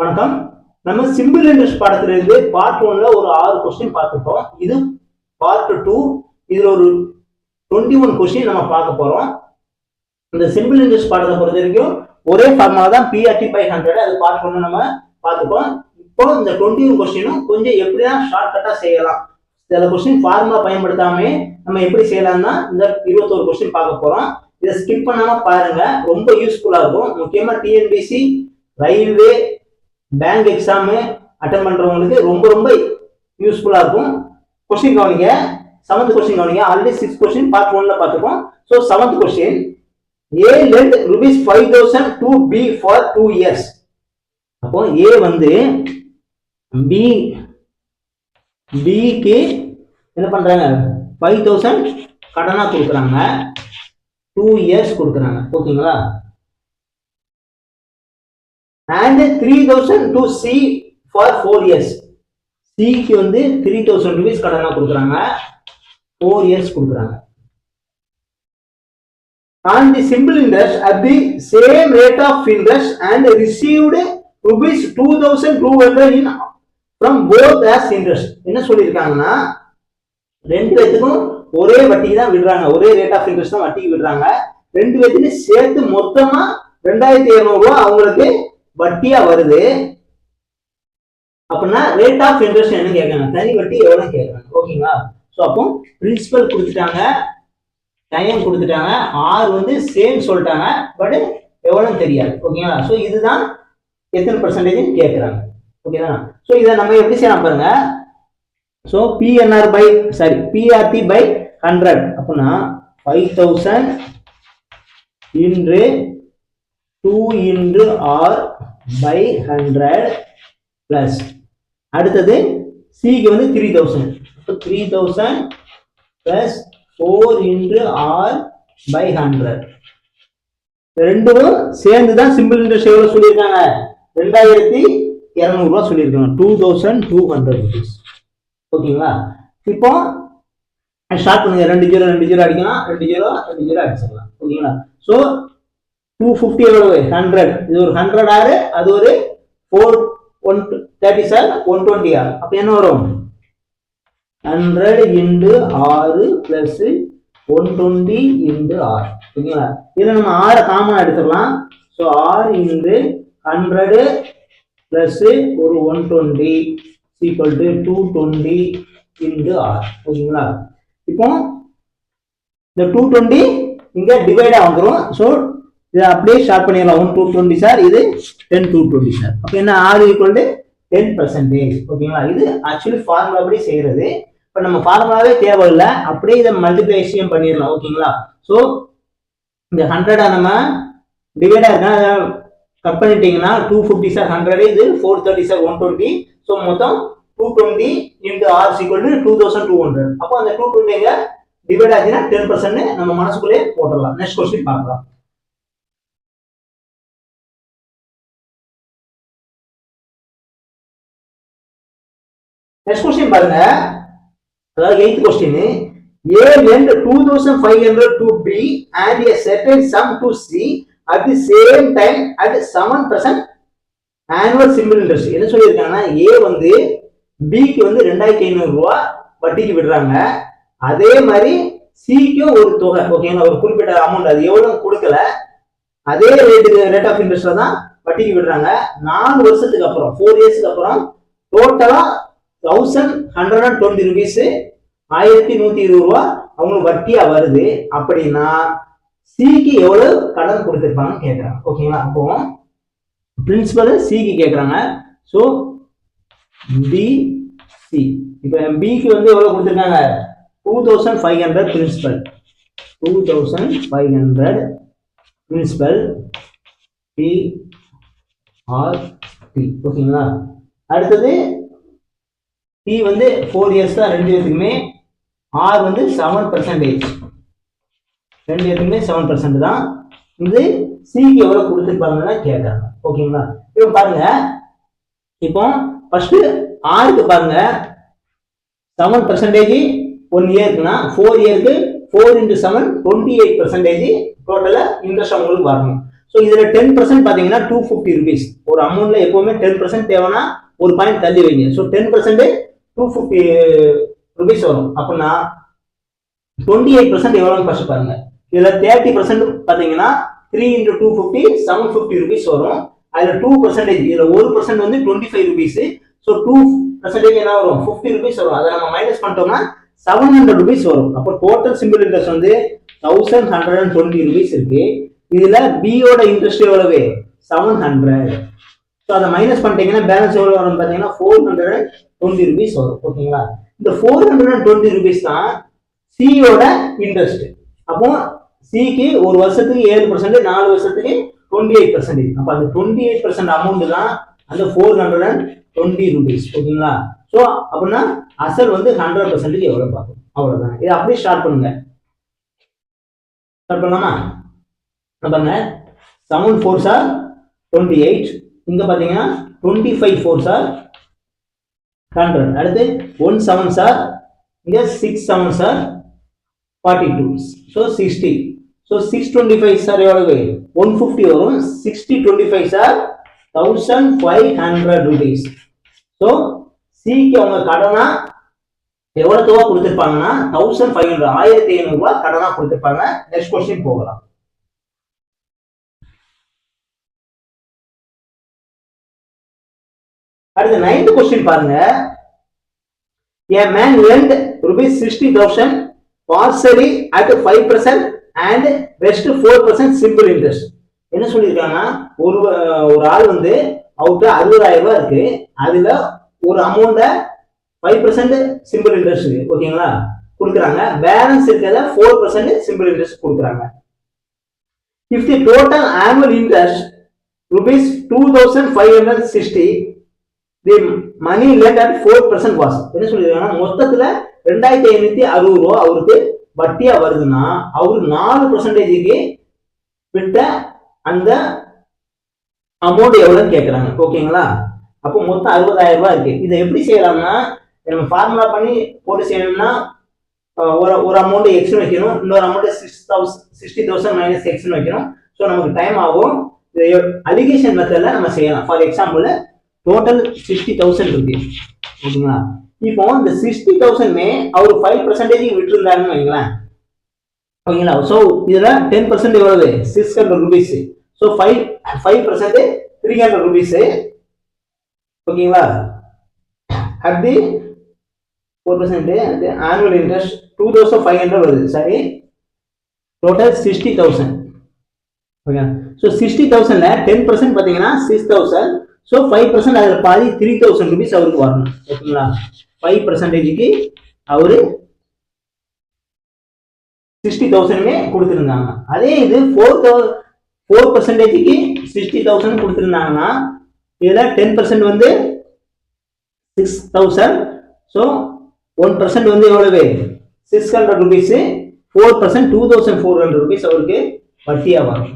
வணக்கம். நம்ம simple interest பாடத்திலிருந்து part 1ல ஒரு 6 கொஸ்டின் பார்த்துட்டோம். இது பார்ட் 2. இதுல ஒரு 21 கொஸ்டின் நம்ம பார்க்க போறோம். இந்த சிம்பிள் இன்ட்ரெஸ்ட் பாடத்தை பொறுத்த வரைக்கும் ஒரே ஃபார்முலா தான் PRT/100. அது பார்ட் 1 நம்ம பார்த்துப்போம். இப்போ இந்த 21 கொஸ்டினும் கொஞ்சம் எப்படிதான் ஷார்ட்கட்டா செய்யலாம், சில கொஸ்டின் ஃபார்முலா பயன்படுத்தாமே நம்ம எப்படி செய்யலாம்னா இந்த 21 கொஸ்டின் பார்க்க போறோம். இதை ஸ்கிப் பண்ணாம பாருங்க, ரொம்ப யூஸ்ஃபுல்லா இருக்கும். முக்கியமா TNPSC, railway, bank exam attend பண்றவங்களுக்கு ரொம்ப ரொம்ப யூஸ்ஃபுல்லா இருக்கும். கொஸ்டின் கவனிங்க, 7th கொஸ்டின் கவனிங்க. ஆல்ரெடி 6 கொஸ்டின் பார்ட் 1ல பார்த்துப்போம். So 7th question, A lent ₹5,000 to B for 2 years. அப்போ A வந்து Bக்கு என்ன பண்றாங்க, 5,000 கடனா கொடுக்குறாங்க, 2 years கொடுக்குறாங்க. ஓகேங்களா? and 3,000 to C for 4 years. Cக்கு வந்து 3,000 rupees கடனா கொடுக்குறாங்க, 4 years கொடுக்குறாங்க. And the simple interest at the same rate of interest and received ₹2,200 in from both as interest. என்ன சொல்லியிருக்காங்கன்னா, ரெண்டு பேத்துக்கும் ஒரே வட்டிக்கு தான் விடுறாங்க, ஒரே ரேட் ஆஃப் இன்ட்ரெஸ்ட் தான் வட்டிக்கு விடுறாங்க. ரெண்டு பேத்துக்கும் சேர்த்து மொத்தமா 2,200 ரூபாய் அவங்களுக்கு வட்டியா வருது. அப்படின்னா ரேட் ஆஃப் இன்ட்ரெஸ்ட் என்ன கேட்கறாங்க, தனி வட்டி எவ்வளவு கேட்கறாங்க. ஓகேங்களா? ஸோ அப்போ பிரின்சிபல் கொடுத்துட்டாங்க, டைம் கொடுத்துட்டாங்க, ஆர் வந்து சேம் சொல்லிட்டாங்க, பட் எவ்வளவு தெரியாது. ஓகேங்களா? ஸோ இதுதான் எத்தனை பர்சன்டேஜ் கேட்கறாங்க. ஓகேதா? ஸோ இதை நம்ம எப்படி செய்யலாம் பாருங்க. ஸோ PRT/100 அப்படின்னா 5,000 2 into R/100 பிளஸ் அடுத்தது சிக்கு வந்து 3,000. 3,000 பிளஸ் 4 into R/100. ரெண்டும் சேர்ந்துதான் சிம்பிள் இன்ட்ரெஸ்ட் எவ்வளவு சொல்லியிருக்காங்க, 2,200 ரூபாய் சொல்லியிருக்காங்க, 2,200 rupees. ஓகேங்களா? இப்போ ஸ்டார்ட் பண்ணுங்க. 2 0 அடிக்கலாம், 2 0 அடிச்சிடலாம். ஓகேங்களா? ஸோ 250 எவ்வளவு, 100. இது ஒரு 100 ஆறு, அது ஒரு 130 120 ஆறு. அப்ப என்ன வரும், 100 into 6 plus 120 into 6. ஓகேங்களா? இதுல நம்ம 6 காமன் எடுத்துக்கலாம். ஸோ 6 into 100 plus ஒரு 120 equal to 220 into 6. ஓகேங்களா? இப்போ இந்த 220 இங்க டிவைடா வந்துடும். ஸோ இதை அப்படியே ஷார்ட் பண்ணிடலாம். 1 220 சார், இது 10 220 சார். அப்போ என்ன, R ஈக்குவல் டு 10%. ஓகேங்களா? இது ஆக்சுவலி ஃபார்முலா அப்படி செய்யறது. இப்போ நம்ம ஃபார்முலாவே தேவையில்லை, அப்படியே இதை மல்டிப்ளிகேஷன் பண்ணிடலாம். ஓகேங்களா? ஸோ இந்த 100 நம்ம டிவைடா இருக்கா கட் பண்ணிட்டீங்கன்னா 250 சார் 100, இது 430 சார் 120. ஸோ மொத்தம் 220 into R ஈக்குவல் டு 2,200. அப்போ அந்த 220 டிவைட் ஆச்சுன்னா 10% நம்ம மனசுக்குள்ளே போட்டுடலாம். நெக்ஸ்ட் கொஸ்டின் பார்க்கலாம். நெக்ஸ்ட் கொஸ்டின் பாருங்க. அதாவது 8th question, A lent 2,500 to B and a certain sum to C at the same time at 7% annual simple interest. என்ன சொல்லியிருக்காங்கன்னா, A வந்து Bக்கு வந்து 2,500 ரூபாய் வட்டிக்கு விடுறாங்க, அதே மாதிரி சிக்கும் ஒரு தொகை, ஓகேங்களா, ஒரு குறிப்பிட்ட அமௌண்ட், அது எவ்வளவு கொடுக்கல, அதே ரேட் ஆஃப் இன்ட்ரெஸ்ட்ல தான் வட்டிக்கு விடுறாங்க. 4 வருஷத்துக்கு அப்புறம் 4 இயர்ஸ்க்கு அப்புறம் டோட்டலா 1,120 rupees, 1,120 ரூபாய் அவங்களுக்கு வட்டியா வருது. அப்படின்னா சிக்கு எவ்வளவு கடன் கொடுத்திருப்பாங்கன்னு கேட்கறாங்க. ஓகேங்களா? அப்போ பிரின்சிபல் சிக்கு கேட்கறாங்க. ஸோ BC, இப்ப பிக்கு வந்து எவ்வளவு கொடுத்திருக்காங்க, 2,500 பிரின்சிபல், 2,500 பிரின்சிபல் PRT. ஓகேங்களா? அடுத்தது P வந்து 4 இயர்ஸ் தான், 2 பேருக்குமே. R வந்து 7%, 2 பேருக்குமே 7% தான். இது சிக்கு எவ்வளவு கொடுத்திருப்பாங்கன்னு கேட்கறாங்க. ஓகேங்களா? இப்போ பாருங்க, இப்போ ஃபர்ஸ்ட் ஆருக்கு பாருங்க, 7% 1 இயர்க்குன்னா 4 இயருக்கு 4 into 7 28% டோட்டலா இன்ட்ரெஸ்ட் அவங்களுக்கு வரணும். ஸோ இதுல 10% பாத்தீங்கன்னா 250 rupees. ஒரு அமௌண்ட்ல எப்பவுமே 10% தேவைன்னா ஒரு பாயிண்ட் தள்ளி வைங்க. ஸோ 10% 250 rupees வரும். அப்படின்னா 28% எவ்வளோன்னு ஃபர்ஸ்ட் பாருங்க. இதுல 30% பாத்தீங்கன்னா 3 into 250 750 rupees வரும். அதுல 2% இதுல 1% வந்து 25 rupees. ஸோ 2% என்ன வரும் 50 rupees வரும். அதை நம்ம மைனஸ் பண்ணிட்டோம்னா 700 rupees வரும். அப்போ டோட்டல் சிம்பிள் இன்ட்ரெஸ்ட் வந்து 1120 rupees இருக்கு. இதுல B யோட இன்ட்ரெஸ்ட் எவ்வளவு 700. ஸோ அதை மைனஸ் பண்ணிட்டீங்கன்னா பேலன்ஸ் எவ்வளவு வரும் பாத்தீங்கன்னா 420 rupees வரும். ஓகேங்களா? இந்த 420 rupees தான் C யோட இன்ட்ரெஸ்ட். அப்போ சிக்கு ஒரு வருஷத்துக்கு 7%, 4 வருஷத்துக்கு 28%. அப்ப அந்த 28% அமௌண்ட் தான் அந்த 420 rupees. ஓகேங்களா? ஸோ அப்படின்னா அசல் வந்து 100% எவ்வளவு பார்க்கும், அவ்வளவுதான். இதை அப்படியே ஸ்டார்ட் பண்ணுங்க. ஸ்டார்ட் பண்ணலாமா? பாருங்க 7 4s are 28. இங்க பாத்தீங்கன்னா 25 4s are 100. அடுத்து 1 7s are இங்க 6 7s are 42. So 60. So 625 are எவ்வளவு 150 வரும். 60 25 are 1500 rupees. So சிக்கு அவங்க கடனா எவ்வளவு தொகை கொடுத்திருப்பாங்கன்னா 1500 1500 ரூபாய் கடனா கொடுத்திருப்பாங்க. நெக்ஸ்ட் क्वेश्चन போகலாம். அடுத்து 9th क्वेश्चन பாருங்க. A man lent rupees 60,000 partially at 5% and rest 4% simple interest. என்ன சொல்லிருக்காங்கன்னா ஒரு ஆள் வந்து அவருக்கு 60,000 ரூபாய் இருக்கு. அதுல ஒரு அமௌண்ட 5% சிம்பிள் இன்ட்ரெஸ்ட் ஓகேங்களா கொடுக்குறாங்க. பேலன்ஸ் இருக்கிறத 4% சிம்பிள் இன்ட்ரெஸ்ட் கொடுக்குறாங்க. If the total annual interest rupees 2560, the money lent at 4% was. என்ன சொல்லிருக்காங்கன்னா மொத்தத்துல 2560 ரூபாய் அவருக்கு வட்டியா வருதுன்னா அவரு 4%க்கு விட்ட அந்த அமௌண்ட் எவ்வளவுன்னு கேட்கறாங்க. ஓகேங்களா? அப்போ மொத்தம் 60,000 ரூபாய் இருக்கு. இதை எப்படி செய்யலாம்னா நம்ம ஃபார்முலா பண்ணி போட்டு செய்யணும்னா ஒரு அமௌண்ட் எக்ஸ் வைக்கணும், இன்னொரு அமௌண்ட் 60,000 மைனஸ் எக்ஸ் வைக்கணும். ஸோ நமக்கு டைம் ஆகும். அலிகேஷன் மெத்தட்ல நம்ம செய்யலாம். ஃபார் எக்ஸாம்பிள் டோட்டல் 60,000 இருக்கு. ஓகேங்களா? இப்போ இந்த 60,000 அவர் 5% விட்டுருந்தாருன்னு வைங்களேன். ஓகேங்களா? ஸோ இதுல 10% எவ்வளவு 600 rupees. So 5% 300 rupees. ஓகேங்களா? at the 4% annual interest 2500 வருது. சரி, டோட்டல் 60,000. ஓகே. ஸோ 60,000ல 10% பாத்தீங்கன்னா 6,000. ஸோ 5% அதுல பாதி 3,000 rupees அவருக்கு வரணும். ஓகேங்களா? 5%க்கு அவரு 60,000 கொடுத்திருந்தாங்க. அதே இது 4%க்கு 60,000 கொடுத்திருந்தாங்கன்னா இதுல 10% வந்து 6,000. ஸோ 1% வந்து எவ்வளவு 600 rupees. 4% 2,400 rupees அவருக்கு வட்டியா வரும்.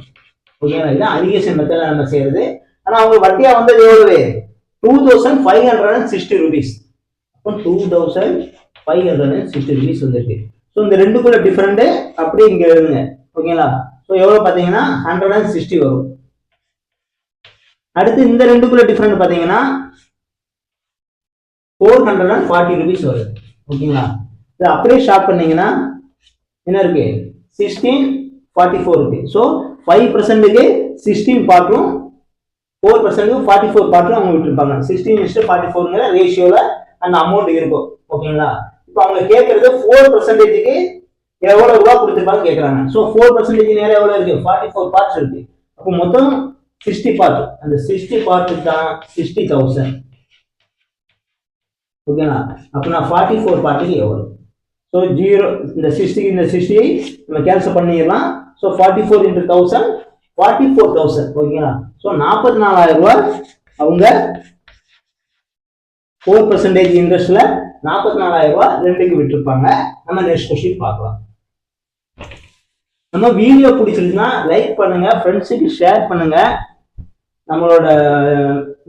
ஓகேங்களா? இதுதான் அலிகேஷன் மெத்தட்ல நம்ம செய்யறது. ஆனா அவங்க வட்டியா வந்தது எவ்வளவு 2,560 rupees. அப்போ 2,560 rupees வந்திருக்கு. ஸோ இந்த ரெண்டுக்குள்ள டிஃபரெண்ட் அப்படியே இங்க எழுதுங்க. ஓகேங்களா? ஸோ எவ்வளவு பாத்தீங்கன்னா 160 வரும். அடுத்து இந்த ரெண்டுக்குள்ள டிஃபரெண்ட் பாத்தீங்கன்னா 440 rupees வருது. ஓகேங்களா? இதை அப்படியே ஷார்ட் பண்ணீங்கன்னா என்ன இருக்கு 1644 இருக்கு. ஸோ 5%க்கு 16 பார்ட்டும் 4%க்கு 44 பார்ட்டும் அவங்க விட்டுருப்பாங்க. 16:44ங்கிற ரேஷியோல அந்த அமௌண்ட் இருக்கும். ஓகேங்களா? இப்போ அவங்க கேட்கறது 4%க்கு எவ்வளவு ரூபாய் கொடுத்துருப்பாங்க கேட்கறாங்க. ஸோ 4% நேரம் எவ்வளவு இருக்கு 44 பார்ட்ஸ் இருக்கு. அப்போ மொத்தம் 60 பார்ட். அந்த 60 பார்ட் தான் 60,000. ஓகேங்களா? அப்போ நான் 44 பார்ட்டுக்கு எவ்வளவு? ஸோ 0 இந்த 60 இந்த 60 நம்ம கேன்சல் பண்ணிடலாம். So 44 into 1000 44,000. ஓகேங்களா? ஸோ 44,000 ரூபாய் அவங்க 4% இன்ட்ரெஸ்ட்ல 44,000 ரூபாய் ரெண்டுக்கு விட்டுருப்பாங்க. நம்ம நெக்ஸ்ட் क्वेश्चन பார்க்கலாம். நம்ம வீடியோ பிடிச்சிருந்தா லைக் பண்ணுங்க, ஃப்ரெண்ட்ஸுக்கு ஷேர் பண்ணுங்க. நம்மளோட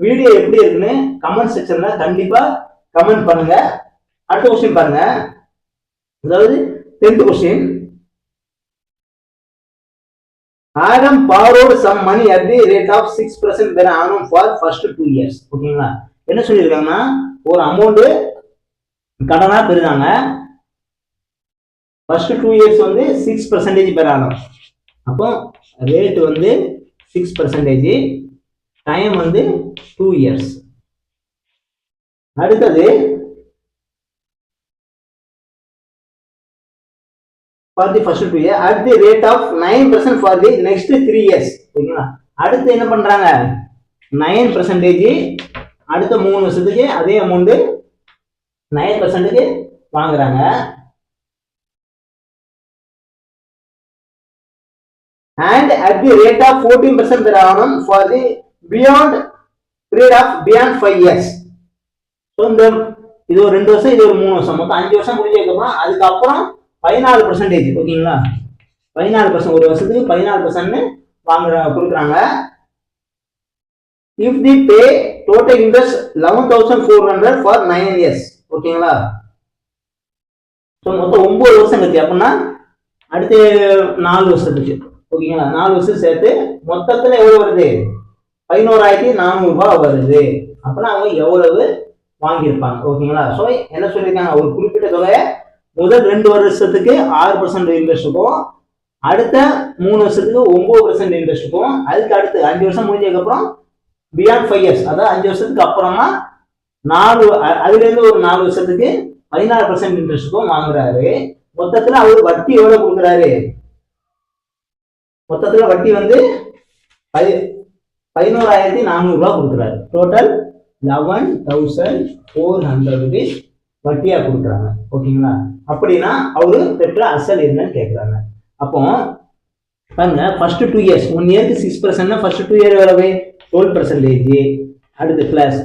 வீடியோ எப்படி இருக்குன்னு கமெண்ட் செக்ஷன்ல கண்டிப்பா கமெண்ட் பண்ணுங்க. அடுத்த क्वेश्चन பாருங்க. அதாவது 10th question. Adam borrowed some money at the rate of 6% per annum for first 2 years. ஓகேங்களா, என்ன சொல்லியிருக்காங்கன்னா ஒரு அமௌண்ட் கடனா பெறுறாங்க, ஃபர்ஸ்ட் 2 இயர்ஸ் வந்து 6% per annum. அப்போ ரேட் வந்து 6%, டைம் வந்து 2 இயர்ஸ். அடுத்தது for the first 2 years at the rate of 9% for the next 3 years. ஓகேங்களா, அடுத்து என்ன பண்றாங்க 9%, அடுத்த 3 வருஷத்துக்கு அதே அமௌண்ட் 9%க்கு வாங்குறாங்க. And at the rate of 14% per annum for the beyond period of beyond 5 years. So இந்த இது ஒரு 2 வருஷம், இது ஒரு 3 வருஷம், மொத்தம் 5 வருஷம் முடிஞ்சதுக்கப்புறம் அதுக்கப்புறம் 14%. ஓகேங்களா, 14% ஒரு வருஷத்துக்கு 14% கொடுக்குறாங்க. If they pay total interest 11,400 for 9 years. ஓகேங்களா, ஸோ மொத்தம் 9 வருஷம் கட்டி, அப்படின்னா அடுத்து 4 வருஷத்துக்கு. ஓகேங்களா, 4 வருஷம் சேர்த்து மொத்தத்தில் எவ்வளவு வருது 11,400 ரூபாய் வருது. அப்படின்னா அவங்க எவ்வளவு வாங்கியிருப்பாங்க. ஓகேங்களா, ஸோ என்ன சொல்லியிருக்காங்க, ஒரு குறிப்பிட்ட தொகையை முதல் 2 வருஷத்துக்கு 6% இன்ட்ரெஸ்ட்டுக்கும், அடுத்த 3 வருஷத்துக்கு 9% இன்ட்ரெஸ்ட்டுக்கும், அதுக்கு அடுத்து 5 வருஷம் முடிஞ்சதுக்கு அப்புறம் பியாண்ட் 5 இயர்ஸ், அதாவது 5 வருஷத்துக்கு அப்புறமா 4 அதுல இருந்து ஒரு 4 வருஷத்துக்கு 16% இன்ட்ரெஸ்ட்டுக்கும் வாங்குறாரு. மொத்தத்துல அவரு வட்டி எவ்வளவு கொடுக்குறாரு, மொத்தத்துல வட்டி வந்து 11,400 ரூபாய் கொடுக்குறாரு. டோட்டல் 11,400 rupees வட்டியா கொடுக்குறாங்க. ஓகேங்களா, அப்படின்னா அவரு பெற்ற அசல் என்னன்னு கேட்கிறாங்க. அப்போ பாருங்க, ஃபர்ஸ்ட் 2 இயர்ஸ் 1 இயருக்கு 6%, ஃபர்ஸ்ட் 2 இயர் எவ்வளவு 12%, அடுத்து பிளஸ்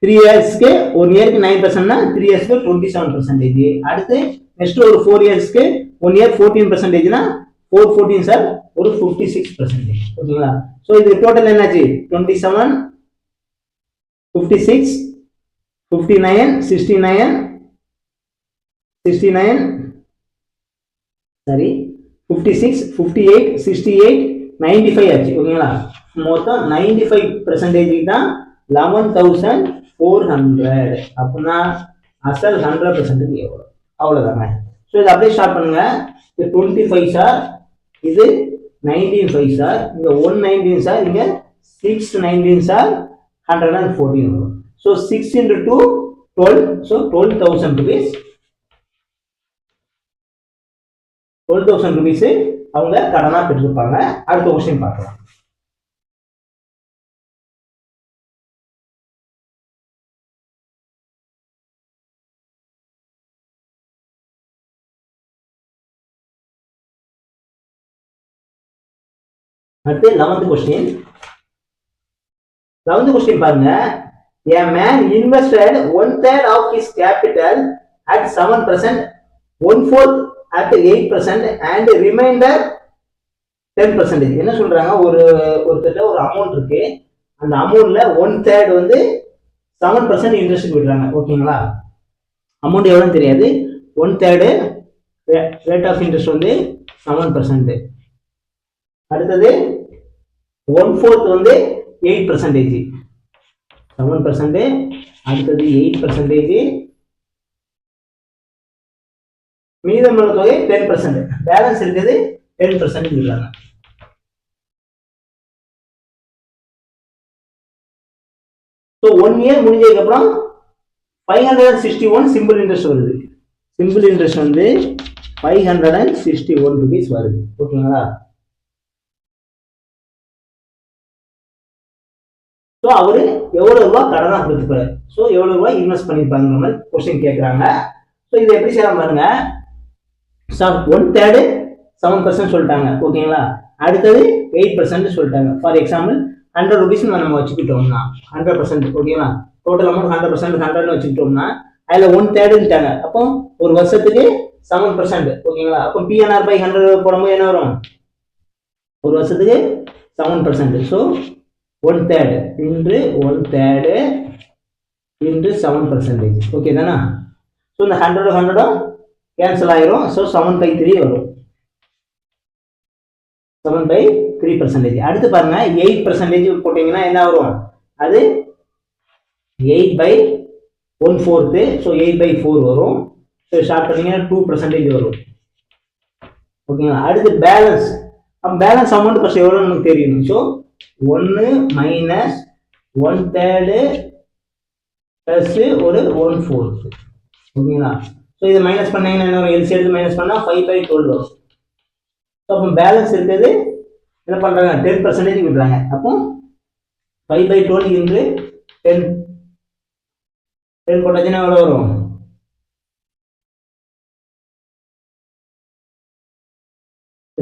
3 இயர்ஸ்க்கு 1 இயருக்கு 9%, 3 இயர்ஸ்க்கு 27%, அடுத்து நெக்ஸ்ட் ஒரு 4 இயர்ஸ்க்கு 1 இயர் 14%, 414 சார் ஒரு 56%. ஓகேங்களா, ஸோ இது டோட்டல் என்னாச்சு 27, 56, 59, 69, 69, சரி 56, 58, 68, 95 ஆச்சு. ஓகேங்களா, மொத்தம் 95% தான் 11,400. அப்படின்னா அசல் 100% எவ்வளவு, அவ்வளவுதாங்க. ஸோ இதை அப்படியே ஸ்டார்ட் பண்ணுங்க. இது 25 சார், இது 19 5 சார், இங்க 119 சார், இங்க 619 சார், 114 வரும். So 6 into 2 12, so 12,000 rupees, 12,000 rupees அவங்க கடனா பெற்றிருப்பாங்க. அடுத்த கொஸ்டின் பார்க்கலாம். அடுத்து 11th கொஸ்டின். 11th கொஸ்டின் பாருங்க. A man invested 1/3 of his capital at 7%, 1/4 at 8% and remainder 10%. என்ன சொல்றாங்க, ஒருத்தட்ட ஒரு அமௌண்ட் இருக்கு, அந்த அமௌண்ட்ல 1/3 வந்து 7% இன்ட்ரெஸ்ட் விடுறாங்க. ஓகேங்களா, அமௌண்ட் எவ்வளவு தெரியாது, 1/3 ரேட் ஆஃப் இன்ட்ரெஸ்ட் வந்து 7%, அடுத்தது 1/4 வந்து 8%, 7%, அடுத்தது 8%, மீதமுள்ள தொகை 10%, பேலன்ஸ் இருக்குது 10% சொல்றாங்க. ஸோ 1 இயர் முடிஞ்சதுக்கு அப்புறம் 561 சிம்பிள் இன்ட்ரெஸ்ட் வருது. சிம்பிள் இன்ட்ரெஸ்ட் வந்து 561 rupees வருது. ஓகேங்களா, ஸோ அவரு எவ்வளவு ரூபாய் கடனா கொடுத்துப்பாரு, ஸோ எவ்வளவு ரூபாய் இன்வெஸ்ட் பண்ணிருப்பாங்க மாதிரி கொஸ்டின் கேட்கறாங்க. ஸோ இதை எப்படி செய்யலாம் பாருங்க. 1/3 7% சொல்லிட்டாங்க. ஓகேங்களா, அடுத்தது 8% சொல்லிட்டாங்க. ஃபார் எக்ஸாம்பிள் 100 rupees நம்ம வச்சுக்கிட்டோம்னா 100%. ஓகேங்களா, டோட்டல் அமௌண்ட் 100%, 100 வச்சுக்கிட்டோம்னா அதுல 1/3ட்டாங்க. அப்போ ஒரு வருஷத்துக்கு 7%. ஓகேங்களா, அப்போ PNR by 100 போடும்போது என்ன வரும், ஒரு வருஷத்துக்கு 7%. So 1/3 into 1/3 into 7%. ஓகே தானா? ஸோ இந்த 100 கேன்சல் ஆயிரும். ஸோ 7/3 வரும். 7/3%. அடுத்து பாருங்க 8% போட்டீங்கன்னா என்ன வரும்? அது 8/1/4. ஸோ 8/4 வரும். ஸோ ஷார்ட் பண்ணீங்கன்னா 2% வரும். ஓகேங்களா? அடுத்து பேலன்ஸ். பேலன்ஸ் அமௌண்ட் ஃபர்ஸ்ட் எவ்வளோ நமக்கு தெரியணும். ஸோ 1 மைனஸ் 1/3 ப்ளஸ் ஒரு 1/4. ஓகேங்களா? ஸோ இதை மைனஸ் பண்ணீங்கன்னா என்ன வரும்? எல்சி எடுத்து மைனஸ் பண்ணால் 5/12 வரும். ஸோ அப்போ பேலன்ஸ் இருக்கிறது என்ன பண்ணுறாங்க? 10% விடுறாங்க. அப்போ 5/12 இன்று 10 போட்டாச்சுன்னா எவ்வளோ வரும்?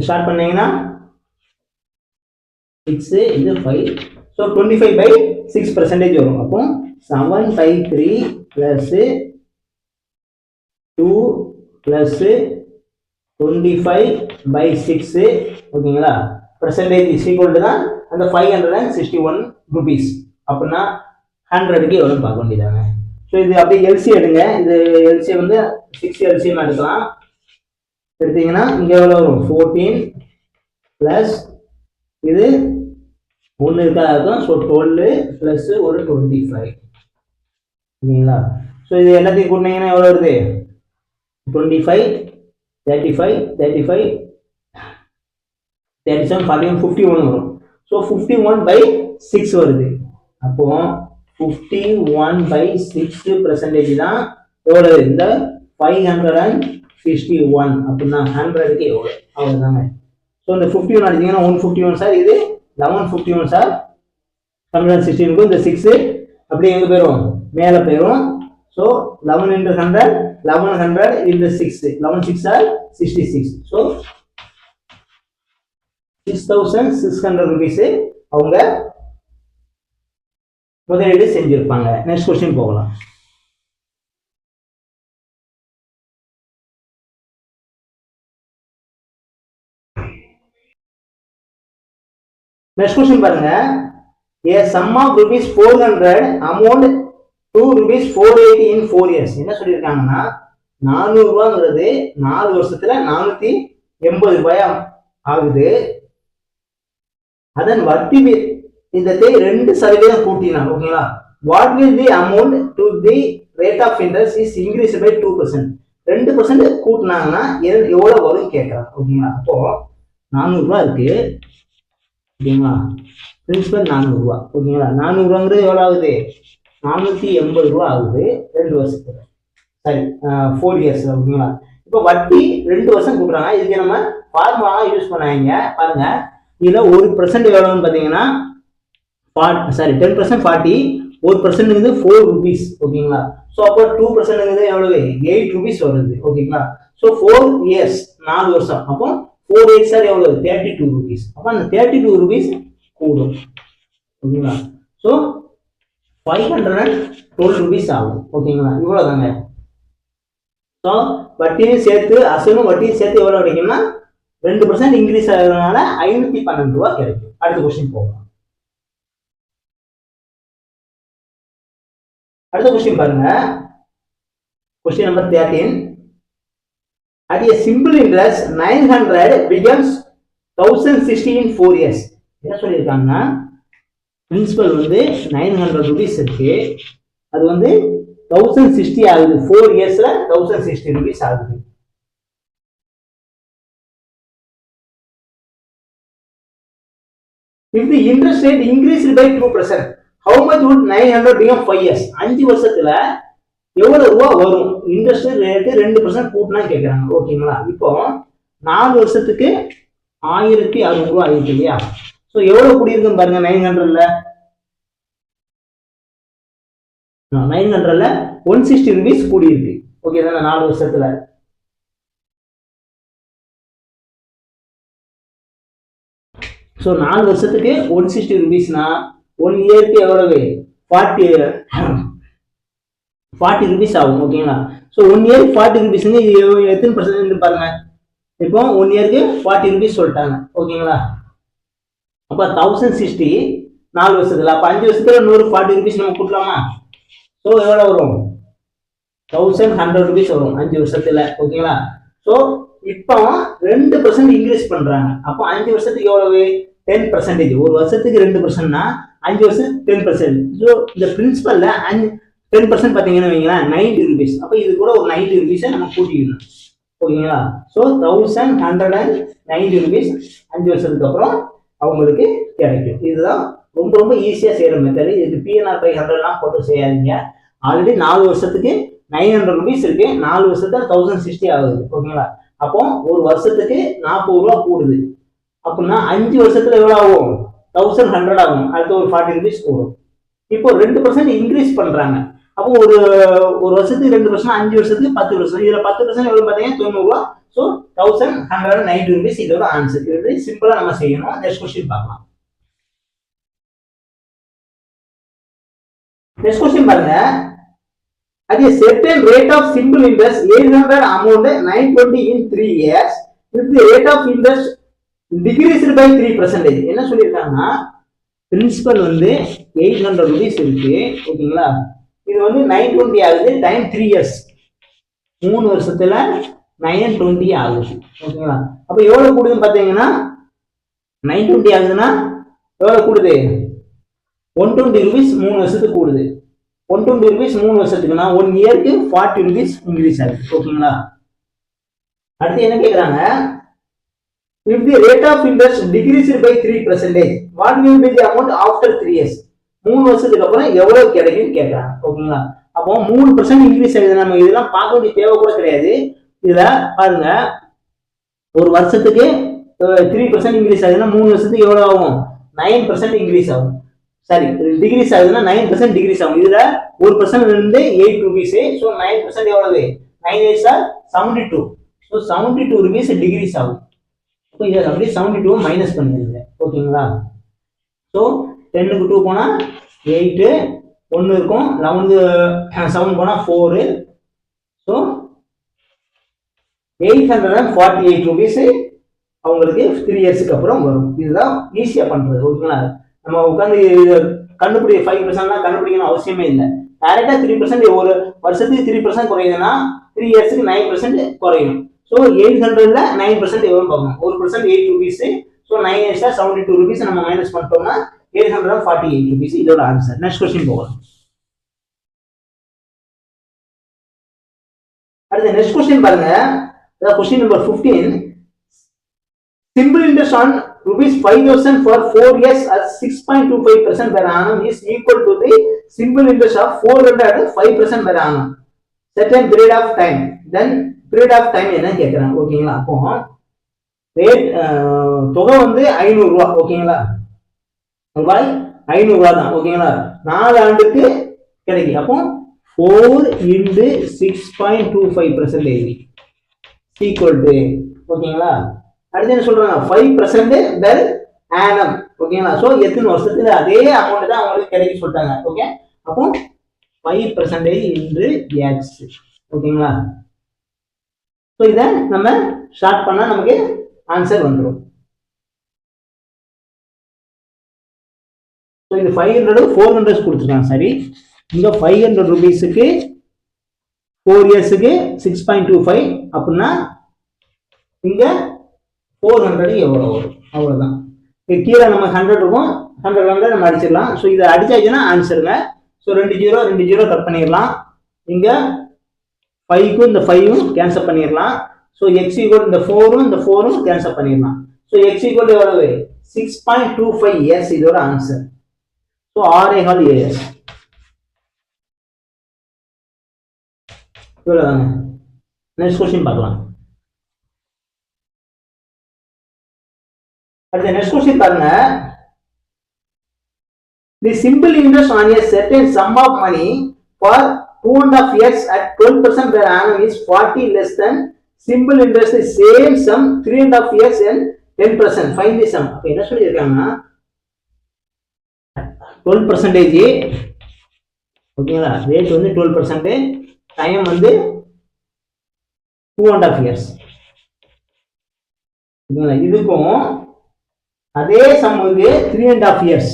ஸ்டார்ட் பண்ணீங்கன்னா 6 இது 5. ஸோ 25/6% வரும். அப்போ 7/3 ப்ளஸ் 2 ப்ளஸ் 25/6. ஓகேங்களா? percentage is equal to தான் அந்த 561 rupees. அப்படின்னா 100க்கு எவ்வளோன்னு பார்க்க வேண்டியதாங்க. ஸோ இது அப்படியே எல்சி எடுங்க. இது எல்சி வந்து 6 எல்சிஎம் எடுக்கலாம். எடுத்தீங்கன்னா இங்கே எவ்வளோ வரும்? 14 ப்ளஸ் இது 1 இருக்காது இருக்கும். ஸோ 12 ப்ளஸ் ஒரு 25. ஓகேங்களா? ஸோ இது எல்லாத்தையும் கூட்டினீங்கன்னா எவ்வளோ வருது? 25 35 35 37 41 51 வரும். ஸோ 51/6 வருது. அப்போ 51/6% தான் எவ்வளவு? இந்த 561. அப்படின்னா 100க்கு எவ்வளோ? அவ்வளோதாங்க. ஸோ இந்த 51 அடிச்சிங்கன்னா 151 சார். இது 1151 சார். 116க்கும் இந்த 6 அப்படியே எங்கே போயிடும்? மேலே போயிடும். So 11 into 100 1100 into 6 11 6 are 66. So 6600 rupees அவங்க முதலீடு செஞ்சிருப்பாங்க. நெக்ஸ்ட் क्वेश्चन போகலாம். நெக்ஸ்ட் क्वेश्चन பாருங்க. a sum of rupees 400 amount to rupees 480 in 4 years. என்ன சொல்லியிருக்காங்கன்னா 400 ரூபாங்கிறது 4 வருஷத்துல 480 ரூபாய் ஆகுது. அதன் வட்டி விகிதத்தை 2% கூட்டினார். ஓகேங்களா? What will the amount to the rate of interest is increase by 2%. 2% கூட்டினாங்கன்னா எவ்வளவு வரும் கேட்கறாங்க. ஓகேங்களா? அப்போ 400 ரூபாய் இருக்கு. ஓகேங்களா? பிரின்சிபல் 400 ரூபாய். ஓகேங்களா? 400 ரூபாங்கிறது எவ்வளவு ஆகுது? 480 ரூபாய் ஆகுது 2 வருஷத்துல. சரி, 4 இயர்ஸ். ஓகேங்களா? இப்போ வட்டி 2 வருஷம் கூட்டுறாங்க. இதுக்கு நம்ம ஃபார்முலா யூஸ் பண்ணாங்க. பாருங்க, இதுல 1% எவ்வளவுன்னு பாத்தீங்கன்னா 10% 40, 1% 4 rupees. ஓகேங்களா? ஸோ அப்போ 2% எவ்வளவு? 8 rupees வருது. ஓகேங்களா? ஸோ 4 இயர்ஸ் 4 வருஷம். அப்போ 4 இயர்ஸ் சார் எவ்வளவு? 32 rupees. அப்போ அந்த 32 rupees கூடும். ஓகேங்களா? ஸோ 512 rupees ஆகும். ஓகேங்களா? இவ்வளவுதாங்க. ஸோ வட்டியும் சேர்த்து அசலும் வட்டியும் சேர்த்து எவ்வளவு கிடைக்கும்னா 2% இன்க்ரீஸ் ஆகிறதுனால 512 ரூபாய் கிடைக்கும். அடுத்த கொஸ்டின் போகலாம். அடுத்த கொஸ்டின் பாருங்க. Question number 13. At a simple interest 900 becomes 1060 in 4 years. என்ன சொல்லியிருக்காங்கன்னா பிரின்சிபல் வந்து 900 rupees இருக்கு. அது வந்து 1060 ஆகுது. 4 இயர்ஸ்ல 1060 rupees ஆகுது. If the interest rate increased by 2%, how much would 900 become 5 years? 5 வருஷத்துல எவ்வளவு ரூபா வரும்? இன்ட்ரெஸ்ட் ரேட் 2% கூட்டினா கேட்கறாங்க. ஓகேங்களா? இப்போ 4 வருஷத்துக்கு 1600 ரூபாய் ஆயிடுச்சு இல்லையா? ஸோ எவ்வளவு கூடியிருக்குன்னு பாருங்க. 900ல 160 rupees கூடியிருக்கு. ஓகே தானே? 4 வருஷத்துல. ஸோ 4 வருஷத்துக்கு 160 rupeesனா 1 இயருக்கு எவ்வளவு? 40 rupees ஆகும். ஓகேங்களா? ஸோ 1 இயருக்கு 40 rupees எத்தனை பர்சன்ட் பாருங்க. இப்போ 1 இயருக்கு 40 rupees சொல்லிட்டாங்க. ஓகேங்களா? அப்போ 1060 4 வருஷத்துல. அப்போ 5 வருஷத்துல 140 rupees நம்ம கூட்டலாமா? ஸோ எவ்வளோ வரும்? 1100 rupees வரும் 5 வருஷத்துல. ஓகேங்களா? ஸோ இப்போ 2% இன்க்ரீஸ் பண்றாங்க. அப்போ 5 வருஷத்துக்கு எவ்வளவு? 10%. ஒரு வருஷத்துக்கு 2%னா 5 வருஷத்துக்கு 10%. ஸோ இந்த பிரின்சிபல்ல 10% பார்த்தீங்கன்னா வைங்களேன் 90 rupees. அப்போ இது கூட ஒரு 90 rupees நம்ம கூட்டிக்கணும். ஓகேங்களா? ஸோ 1190 rupees 5 வருஷத்துக்கு அப்புறம் அவங்களுக்கு கிடைக்கும். இதுதான் ரொம்ப ரொம்ப ஈஸியாக செய்கிற மெத்தடு. இது பிஎன்ஆர் பை 100லாம் போட்டு செய்யாதீங்க. ஆல்ரெடி 4 வருஷத்துக்கு 900 rupees இருக்கு. 4 வருஷத்துல 1060 ஆகுது. ஓகேங்களா? அப்போ ஒரு வருஷத்துக்கு 40 ரூபா கூடுது அப்படின்னா 5 வருஷத்துல எவ்வளவு ஆகும்? 1100 ஆகும். அடுத்து ஒரு 40 rupees கூடும். இப்போ 2% இன்க்ரீஸ் பண்றாங்க. அப்போ ஒரு வருஷத்துக்கு 2%, 5 வருஷத்துக்கு 10%. இதுல 10% எவ்வளவு பாத்தீங்கன்னா 90 ரூபா. ஸோ 1190 rupees இதோட ஆன்சர். இது சிம்பிளா நம்ம செய்யணும். நெக்ஸ்ட் கொஸ்டின் பார்க்கலாம். நெக்ஸ்ட் கொஸ்டின் பாருங்க. At a certain rate of simple interest 800 amount 920 in 3 years, if the rate of interest decreased by 3%, என்ன சொல்லியிருக்காங்கன்னா பிரின்சிபல் வந்து 800 rupees இருக்கு. ஓகேங்களா? இது வந்து 920 ஆகுது. டைம் 3 years, 3 வருஷத்துல 920 ஆகுது. ஓகேங்களா? அப்ப எவ்வளவு கூடுதுன்னு பாத்தீங்கன்னா 920 ஆகுதுன்னா எவ்வளவு கூடுது? 120 rupees 3 வருஷத்துக்கு கூடுது. 120 rupees 3 வருஷத்துக்குன்னா 1 இயருக்கு 40 rupees இன்க்ரீஸ் ஆகுது. ஓகேங்களா? அடுத்து என்ன கேக்குறாங்க? If the rate of interest decreased by 3%, what will be the amount after 3 years? 3 வருஷத்துக்கு அப்புறம் எவ்வளவு கிடைக்கும்னு கேக்குறாங்க. ஓகேங்களா? அப்போ 3% இன்க்ரீஸ் ஆகுது. நம்ம இதெல்லாம் பார்க்க வேண்டிய தேவை கூட கிடையாது. இதுல பாருங்க, ஒரு வருஷத்துக்கு 3% இன்க்ரீஸ் ஆகுதுன்னா 3 வருஷத்துக்கு எவ்வளவு ஆகும்? 9% இன்க்ரீஸ் ஆகும். சரி, டிகிரீஸ் ஆகுதுன்னா 9% டிகிரீஸ் ஆகும். இதுல 1% இருந்து 8 rupees. ஸோ 9% எவ்வளவு? 9 8 are 72. ஸோ 72 rupees டிகிரீஸ் ஆகும். ஸோ இதை அப்படியே 72 மைனஸ் பண்ணிடுங்க. ஓகேங்களா? ஸோ 10க்கு 2 போனா 8, 1 இருக்கும். 11க்கு 7 போனா 4. ஸோ 848 rupees அவங்களுக்கு 3 இயர்ஸ்க்கு அப்புறம் வரும். இதுதான் ஈஸியா பண்றது. ஓகேங்களா? நம்ம உட்காந்து கண்டுபிடி 5% கண்டுபிடிக்கணும் அவசியமே இல்லை. டைரக்டா 3% ஒரு வருஷத்துக்கு 3% குறையுதுன்னா 3 இயர்ஸ்க்கு 9% குறையும். ஸோ 800ல 9% எவ்வளவு பார்க்கணும்? 1% 8 rupees. ஸோ 9 எக்ஸ்ட்ரா 72 rupees நம்ம மைனஸ் பண்ணிட்டோம்னா 848 rupees இதோட ஆன்சர். நெக்ஸ்ட் கொஸ்டின் போகலாம். அடுத்த நெக்ஸ்ட் கொஸ்டின் பாருங்க. Question number 15. Simple interest on rupees 5,000 for 4 years at 6.25% per annum is equal to the simple interest of 400 at 5% per annum. Certain period of time. Then period of time என்ன கேட்குறாங்க. ஓகேங்களா? அப்போ rate தொகை வந்து 500 ரூபா. ஓகேங்களா? ரூபாய் 500 ரூபா தான். ஓகேங்களா? 4 ஆண்டுக்கு கிடைக்கும். அப்போ 4 into 6.25% equal to, ஓகேங்களா? அடுத்து என்ன சொல்றாங்க? 5% per annum. ஓகேங்களா? சோ எத்தனை வருஷத்துல அதே அமௌண்ட் தான் அவங்களுக்கு கிடைக்கும் சொல்லிட்டாங்க. ஓகே, அப்போ 5% into x. ஓகேங்களா? சோ இத நம்ம ஷார்ட் பண்ணா நமக்கு ஆன்சர் வந்துரும். சோ இது 500 400 கொடுத்துருக்காங்க. சரி, இங்க 500 ரூபீஸ்க்கு 4 இயர்ஸ்க்கு 6.25 அப்படின்னா இங்க 400 எவ்வளவு வரும்? அவ்வளவுதான். கீழே நம்ம 100 இருக்கும். 100 நம்ம அடிச்சிடலாம். ஸோ இதை அடிச்சாச்சுன்னா ஆன்சருங்க. ஸோ 2 0 கட் பண்ணிடலாம். இங்க 5க்கும் இந்த 5ம் கேன்சல் பண்ணிடலாம். ஸோ எக்ஸ் ஈக்குவல் இந்த 4ம் இந்த 4ம் கேன்சல் பண்ணிடலாம். ஸோ எக்ஸ் ஈக்குவல் எவ்வளவு? 6.25 இயர்ஸ் இதோட ஆன்சர். ஸோ 6.25 இயர்ஸ் இவ்வளவுதாங்க. நெக்ஸ்ட் கொஸ்டின் பார்க்கலாம். அடுத்த நெக்ஸ்ட் கொஸ்டின் பாருங்க. The simple interest on a certain sum of money for 2.5 years at 12% per annum is 40 less than simple interest is same sum 3.5 years and 10%. Find the sum. அப்ப என்ன சொல்லியிருக்காங்கன்னா 12%. ஓகேங்களா? Rate வந்து 12%, time வந்து 2.5 years. ஓகேங்களா? இதுக்கும் அதே சம்முக்கு 3.5 years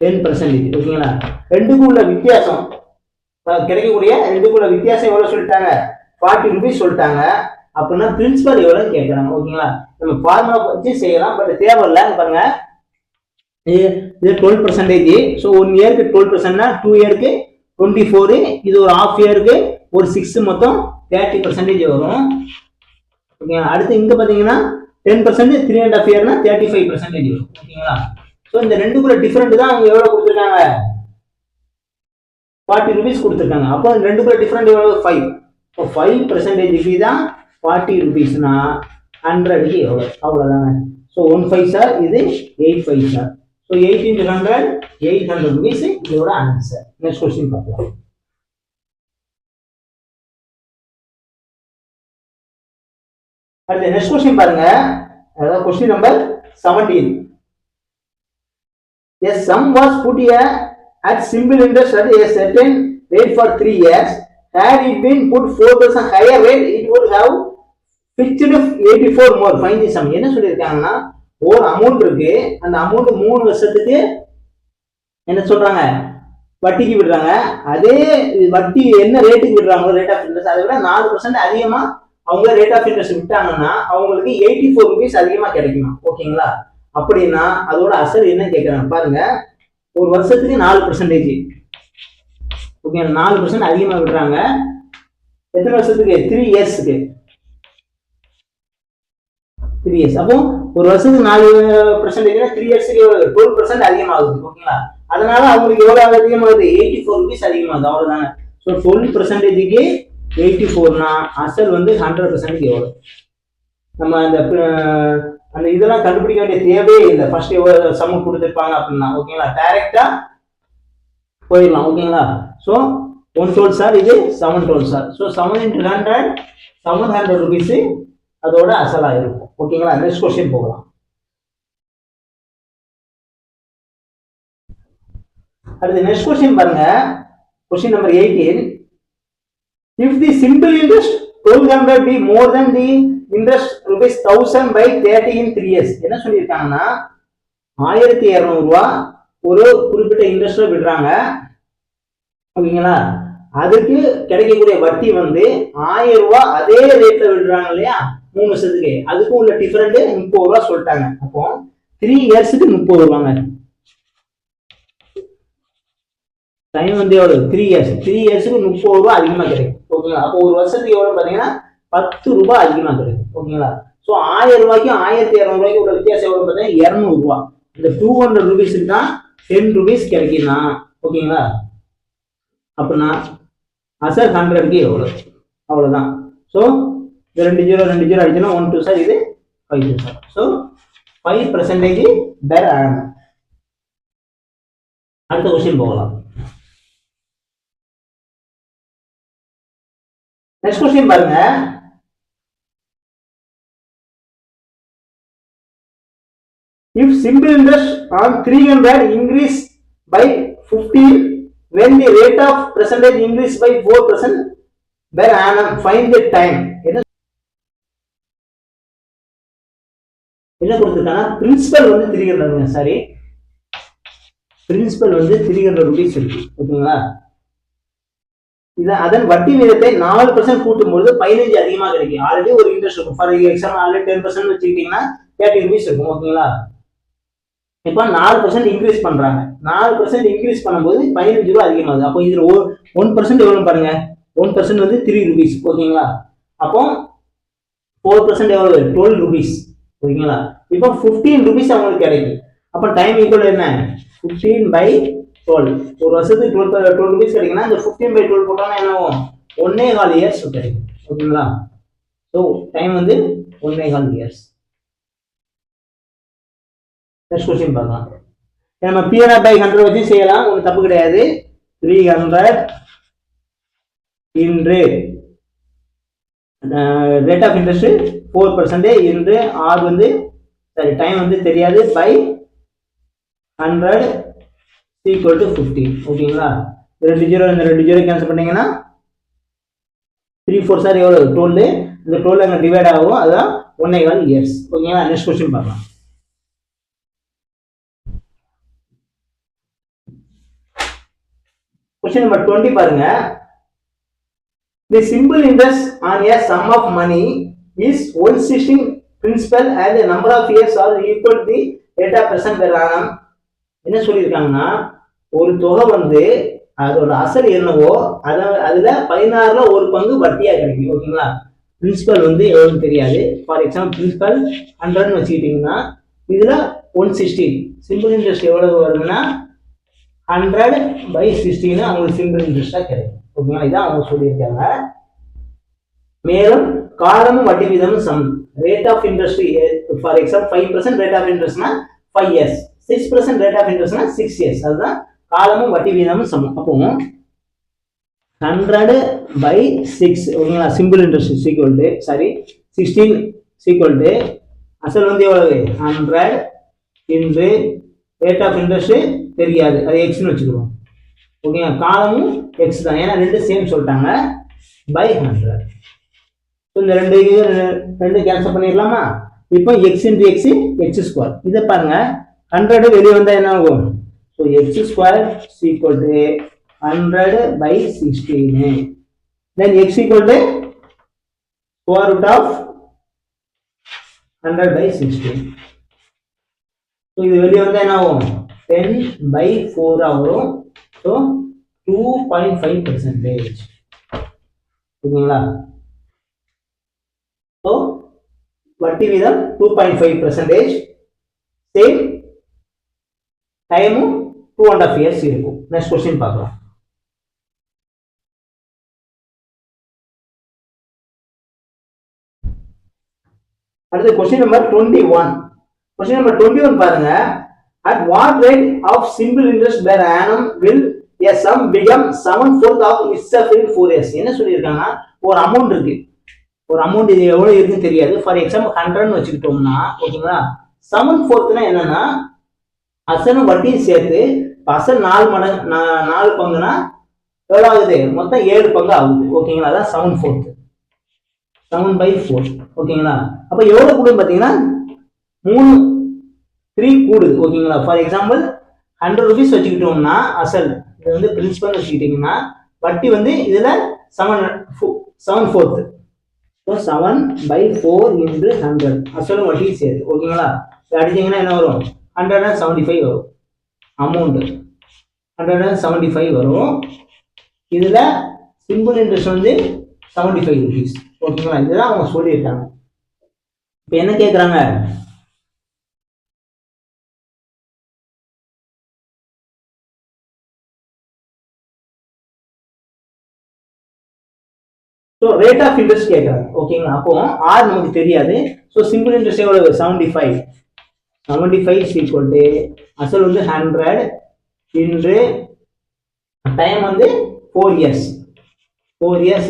10%. ஓகேங்களா? ரெண்டுக்கும் உள்ள வித்தியாசம் கிடைக்கக்கூடிய ரெண்டுக்கும் உள்ள வித்தியாசம் எவ்வளவு சொல்லிட்டாங்க? 40 rupees சொல்லிட்டாங்க. அப்படின்னா பிரின்சிபல் எவ்வளவு கேட்கறாங்க. ஓகேங்களா, நம்ம ஃபார்முலா வச்சு செய்யலாம், பட் தேவையில்லை. பாருங்க, இது 12%. ஸோ 1 இயருக்கு 12%னா 2 இயருக்கு 24, இது ஒரு ஹாஃப் இயருக்கு ஒரு 6, மொத்தம் 30% வரும். ஓகேங்களா, அடுத்து இங்க பாத்தீங்கன்னா 10%, 3.5 இயர்னா 35% வரும். ஓகேங்களா, ஸோ இந்த ரெண்டுக்குள்ள டிஃபரெண்ட் தான் அவங்க எவ்வளவு கொடுத்துருக்காங்க, 40 rupees கொடுத்துருக்காங்க. அப்போ ரெண்டுக்குள்ள டிஃபரெண்ட் எவ்வளவு, 5. இப்போ 5% தான் 40 rupeesனா 100க்கு எவ்வளவு, அவ்வளவுதாங்க. ஸோ 1 5 சார், இது 8 5 சார். ஸோ 8 into 100, 800 rupees இதோட ஆன்சர். நெக்ஸ்ட் கொஸ்டின் பார்க்கலாம். அடுத்து நெக்ஸ்ட் கொஸ்டின் பாருங்க, அதாவது question number 17. A sum was put here at simple interest at a certain rate for 3 years. Had it been put 4% higher rate, it would have fixed 84 more. Find the sum. என்ன சொல்லியிருக்காங்கன்னா, ஒரு amount இருக்கு, அந்த amount 3 வருஷத்துக்கு என்ன சொல்றாங்க, வட்டிக்கு விடுறாங்க. அதே வட்டி என்ன ரேட்டுக்கு விடுறாங்களோ, ரேட் ஆஃப் இன்ட்ரெஸ்ட், அதை விட 4% அதிகமா அவங்க ரேட் ஆஃப் இன்ட்ரெஸ்ட் விட்டாங்கன்னா அவங்களுக்கு 84 rupees அதிகமா கிடைக்குமா. ஓகேங்களா, அப்படின்னா அதோட அசல் என்ன கேட்கறாங்க பாருங்க. ஒரு வருஷத்துக்கு 4%. ஓகே, 4% அதிகமா விடுறாங்க. எத்தனை வருஷத்துக்கு, 3 இயர்ஸ்க்கு. 3 இயர்ஸ். அப்போ ஒரு வருஷத்துக்கு 4%, 3 இயர்ஸ்க்கு 12% அதிகமாகுது. ஓகேங்களா, அதனால அவங்களுக்கு எவ்வளவு அதிகமாகுது, 84 rupees அதிகமாகுது. அவ்வளவுதாங்க. ஸோ 12%க்கு 84னா அசல் வந்து 100%க்கு எவ்வளவு. நம்ம அந்த இதெல்லாம் கண்டுபிடிக்க வேண்டிய தேவையே இல்லை. ஃபர்ஸ்ட் எவ்வளவு சம் கொடுத்துருப்பாங்க அப்படின்னா, ஓகேங்களா, டைரக்டா போயிடலாம். ஓகேங்களா, ஸோ 1 12 சார், இது 7 12 சார். ஸோ 7 into 100, 700 rupees அதோட அசலா இருக்கும். ஓகேங்களா, நெக்ஸ்ட் கொஸ்டின் போகலாம். அடுத்து நெக்ஸ்ட் கொஸ்டின் பாருங்க, question number 18. If the simple interest 1200 be more than the interest rupees 1000 by 30 in 3 years. என்ன சொல்லியிருக்காங்கன்னா, 1200 ரூபாய் ஒரு குறிப்பிட்ட இன்ட்ரெஸ்ட்ல விடுறாங்க. ஓகேங்களா, அதுக்கு கிடைக்கக்கூடிய வட்டி வந்து 1000 ரூபாய் அதே ரேட்ல விடுறாங்க இல்லையா 3 வருஷத்துக்கு, அதுக்கும் உள்ள டிஃபரெண்ட் 30 ரூபாய் சொல்லிட்டாங்க. அப்போ 3 இயர்ஸுக்கு 30 ரூபாங்க. டைம் வந்து எவ்வளவு, 3 இயர்ஸ். 3 இயர்ஸுக்கு 30 ரூபாய் அதிகமா கிடைக்கும். ஓகேங்களா, அப்போ ஒரு வருஷத்துக்கு எவ்வளவு பாத்தீங்கன்னா 10 ரூபாய் அதிகமா கிடைக்கும். ஓகேங்களா, ஸோ 1000 ரூபாய்க்கும் 1200 ரூபாய்க்கு உள்ள வித்தியாசம் எவ்வளவு பார்த்தீங்கன்னா 200 ரூபாய். இந்த 200 rupees தான் 10 rupees கிடைக்கும்னா, ஓகேங்களா, அப்படின்னா அசல் 100க்கு எவ்வளவு, அவ்வளவுதான். ஸோ இது 2 0 2 0 அடிச்சோம்னா 1 2 சார், இது 5 2 சார். So 5% per annum. அடுத்த கொஸ்டின் போகலாம். நெக்ஸ்ட் கொஸ்டின் பாருங்க, if simple interest on 300 increase by 15 when the rate of percentage increase by 4% per annum, find the time. என்ன கொடுத்திருக்காங்க, பிரின்சிபல் வந்து 300, சாரி, பிரின்சிபல் வந்து 300 rupees இருக்கு. ஓகேங்களா, அதன் வட்டி வீதத்தை 4% கூட்டும்போது 15 அதிகமா கிடைக்கும். ஆல்ரெடி ஒரு இன்ட்ரெஸ்ட் இருக்கும். ஃபார் எக்ஸாம்பிள் ஆல்ரெடி 10% வச்சுக்கிட்டீங்கன்னா 30 rupees இருக்கும். ஓகேங்களா, இப்போ 4% இன்க்ரீஸ் பண்றாங்க. 4% இன்க்ரீஸ் பண்ணும்போது 15 ரூபாய் அதிகமாகுது. அப்போ இதுல 1% எவ்வளவு பாருங்க, 1% வந்து 3 rupees. ஓகேங்களா, அப்போ 4% எவ்வளவு, 12 rupees. ஓகேங்களா, இப்போ 15 rupees அவங்களுக்கு கிடைக்கும். அப்போ டைம் ஈக்குவல் என்ன, 15 by 12. ஒரு வருஷத்துக்கு 12 rupees கிடைக்குன்னா இந்த 15 by 12 போட்டோம்னா என்ன ஆகும், 1.25 years கிடைக்கும். ஓகேங்களா, ஸோ டைம் வந்து 1.25 years. நெக்ஸ்ட் கொஸ்டின் பார்க்கலாம். நம்ம P1 by 100 வச்சு செய்யலாம், ஒன்றும் தப்பு கிடையாது. 300 இன்று ரேட் ஆஃப் இன்ட்ரெஸ்ட் 4% இன்று ஆர் வந்து சரி டைம் வந்து தெரியாது பை 100 ஈக்குவல் டு 15. ஓகேங்களா, 2 0 இந்த 2 0 கேன்சல் பண்ணீங்கன்னா 3 4 சார் எவ்வளவு, 12. இந்த 12 அங்கே டிவைட் ஆகும், அதுதான் 1.25 years. ஓகேங்களா, நெக்ஸ்ட் கொஸ்டின் பார்க்கலாம். Question number 20 பாருங்க. The simple interest on a sum of money is 116 principal and the number of years are equal to the rate of percent per annum. என்ன சொல்லியிருக்காங்கன்னா ஒரு தொகை வந்து அதோட அசல் என்னவோ அதுல 16ல ஒரு பங்கு வட்டியா கிடைக்கும். ஓகேங்களா, பிரின்சிபல் வந்து எவ்வளவு தெரியாது. ஃபார் எக்ஸாம்பிள் பிரின்சிபல் 100 வச்சுக்கிட்டீங்கன்னா இதுல 116 சிம்பிள் இன்ட்ரெஸ்ட் எவ்வளவு வருதுன்னா 100/16 அவங்களுக்கு சிம்பிள் இன்ட்ரெஸ்டா கிடைக்கும். ஓகேங்களா, இதான் அவங்க சொல்லியிருக்காங்க. மேலும் காலமும் வட்டி வீதமும் சமம். Rate of interest for example 5% rate of இன்ட்ரெஸ்ட்னா 5 years, 6% ரேட் ஆஃப் இன்ட்ரெஸ்ட்னா 6 years. அதுதான் காலமும் வட்டி வீதமும் சமம். அப்போ 100/6 ஓகேங்களா, simple interest equal to 16 equal to அசல் வந்து எவ்வளவு 100 இன்டு ரேட் ஆஃப் இன்ட்ரெஸ்ட் தெரியாது, அது எக்ஸ்னு வச்சுக்கிறோம். ஓகேங்களா, காலமும் எக்ஸ் தான், ஏன்னா ரெண்டு சேம் சொல்லிட்டாங்க. பை 100. இந்த ரெண்டு கேன்சல் பண்ணிடலாமா? இப்போ x into x x square. இதை பாருங்க 100 வெளியே வந்தா என்ன ஆகும்? So x square equal to 100/16. Then x equal to square root of 100/16. So இது வெளியே வந்தா என்ன ஆகும்? 10/4 வரும். ஸோ 2.5%. ஓகேங்களா, ஸோ வட்டி வீதம் 2.5%. சேம் டைமும் 2.5 years இருக்கும். நெக்ஸ்ட் கொஸ்டின் பார்க்கலாம். அடுத்து கொஸ்டின் நம்பர் 21. கொஸ்டின் நம்பர் 21 பாருங்க. At what rate of simple interest per annum will a sum become 7/4 of itself in 4 years? என்ன சொல்லியிருக்காங்க? ஒரு அமௌண்ட் இருக்கு, ஒரு அமௌண்ட் இது எவ்வளவு இருக்குன்னு தெரியாது. ஃபார் எக்ஸாம்பிள் 100 வச்சுக்கிட்டோம்னா ஓகேங்களா, 7/4 என்னன்னா அசலும் வட்டியும் சேர்த்து அசல் 4 பங்குனா எவ்வளவு ஆகுது? மொத்தம் 7 பங்கு ஆகுது. ஓகேங்களா, அதான் 7/4, 7/4. ஓகேங்களா, அப்ப எவ்வளவு கூடும் பாத்தீங்கன்னா 3 கூடுது. ஓகேங்களா, ஃபார் எக்ஸாம்பிள் 100 rupees வச்சுக்கிட்டோம்னா அசல் இது வந்து பிரின்சிபல் வச்சுக்கிட்டீங்கன்னா வட்டி வந்து இதுல 7/4. ஸோ 7/4 இன்டு 100 அசலும் வட்டியும் சேர்த்து. ஓகேங்களா, அடிச்சீங்கன்னா என்ன வரும்? 175 வரும். அமௌண்ட் 175 வரும். இதுல சிம்பிள் இன்ட்ரெஸ்ட் வந்து 75 rupees. ஓகேங்களா, இதுதான் அவங்க சொல்லியிருக்காங்க. இப்போ என்ன கேட்குறாங்க? ஸோ ரேட் ஆஃப் இன்ட்ரெஸ்ட் கேட்குறாங்க. ஓகேங்களா, அப்போ ஆர் நமக்கு தெரியாது. ஸோ சிம்பிள் இன்ட்ரெஸ்ட் எவ்வளவு? 75 ஈக்குவல் டு அசல் வந்து 100 இன்று டைம் வந்து 4 years